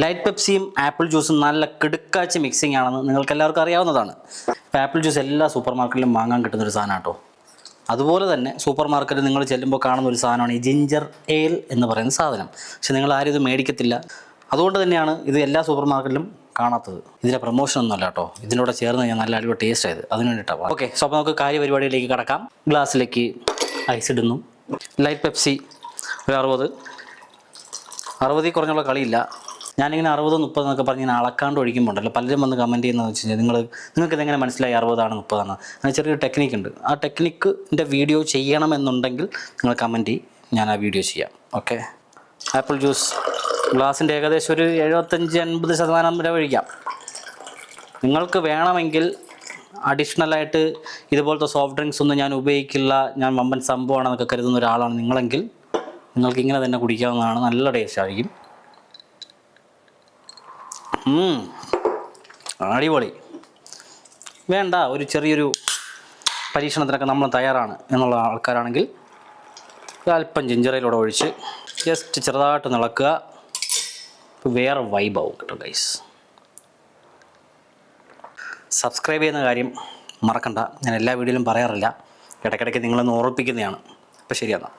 Light പെപ്സിയും apple ജ്യൂസും നല്ല കിടുക്കാച്ചി മിക്സിംഗ് ആണെന്ന് നിങ്ങൾക്ക് എല്ലാവർക്കും അറിയാവുന്നതാണ്. ഇപ്പോൾ ആപ്പിൾ ജ്യൂസ് എല്ലാ സൂപ്പർ മാർക്കറ്റിലും വാങ്ങാൻ കിട്ടുന്നൊരു സാധനം കേട്ടോ. അതുപോലെ തന്നെ സൂപ്പർ മാർക്കറ്റിൽ നിങ്ങൾ ചെല്ലുമ്പോൾ കാണുന്ന ഒരു സാധനമാണ് ഈ ജിഞ്ചർ എയിൽ എന്ന് പറയുന്ന സാധനം. പക്ഷെ നിങ്ങൾ ആരും ഇത് മേടിക്കത്തില്ല. അതുകൊണ്ട് തന്നെയാണ് ഇത് എല്ലാ സൂപ്പർ മാർക്കറ്റിലും കാണാത്തത്. ഇതിൻ്റെ പ്രൊമോഷൻ ഒന്നുമല്ല കേട്ടോ, ഇതിനോട് ചേർന്ന് കഴിഞ്ഞാൽ നല്ല അടിപൊളി ടേസ്റ്റ് ആയത്, അതിന് വേണ്ടിയിട്ടാണ്. ഓക്കെ, സോ അപ്പോൾ നമുക്ക് കാര്യപരിപാടിയിലേക്ക് കടക്കാം. ഗ്ലാസ്സിലേക്ക് ഐസ് ഇടുന്നു. ലൈറ്റ് പെപ്സി ഒരു 60 കുറഞ്ഞുള്ള കളിയില്ല. ഞാനിങ്ങനെ 60, 30 എന്നൊക്കെ പറഞ്ഞ് ഇങ്ങനെ അളക്കാണ്ട് ഒഴിക്കുമ്പോണ്ടല്ലോ പലരും വന്ന് കമൻറ്റ് ചെയ്യുന്നതെന്ന് വെച്ച് കഴിഞ്ഞാൽ നിങ്ങൾക്ക് ഇതെങ്ങനെ മനസ്സിലായി 60 30 അങ്ങനെ ചെറിയൊരു ടെക്നിക്ക് ഉണ്ട്. ആ ടെക്നിക്കിൻ്റെ വീഡിയോ ചെയ്യണമെന്നുണ്ടെങ്കിൽ നിങ്ങൾ കമൻറ്റ് ഞാൻ ആ വീഡിയോ ചെയ്യാം. ഓക്കെ, ആപ്പിൾ ജ്യൂസ് ഗ്ലാസിൻ്റെ ഏകദേശം ഒരു 75-80% വരെ ഒഴിക്കാം. നിങ്ങൾക്ക് വേണമെങ്കിൽ അഡീഷണലായിട്ട് ഇതുപോലത്തെ സോഫ്റ്റ് ഡ്രിങ്ക്സ് ഒന്നും ഞാൻ ഉപയോഗിക്കില്ല, ഞാൻ വമ്പൻ സംഭവമാണെന്നൊക്കെ കരുതുന്ന ഒരാളാണ് നിങ്ങളെങ്കിൽ നിങ്ങൾക്ക് ഇങ്ങനെ തന്നെ കുടിക്കാവുന്നതാണ്. നല്ല ടേസ്റ്റ് ആയിരിക്കും. അടിപൊളി. വേണ്ട, ഒരു ചെറിയൊരു പരീക്ഷണത്തിനൊക്കെ നമ്മൾ തയ്യാറാണ് എന്നുള്ള ആൾക്കാരാണെങ്കിൽ അല്പം ജിഞ്ചറയിലൂടെ ഒഴിച്ച് ജസ്റ്റ് ചെറുതായിട്ട് നിളക്കുക. വേറെ വൈബാവും കേട്ടോ ഗൈസ്. സബ്സ്ക്രൈബ് ചെയ്യുന്ന കാര്യം മറക്കണ്ട, ഞാൻ എല്ലാ വീഡിയോയിലും പറയാറില്ല, ഇടയ്ക്കിടയ്ക്ക് നിങ്ങളൊന്ന് ഓർമ്മിപ്പിക്കുന്നതാണ്. അപ്പോൾ ശരിയെന്നാൽ.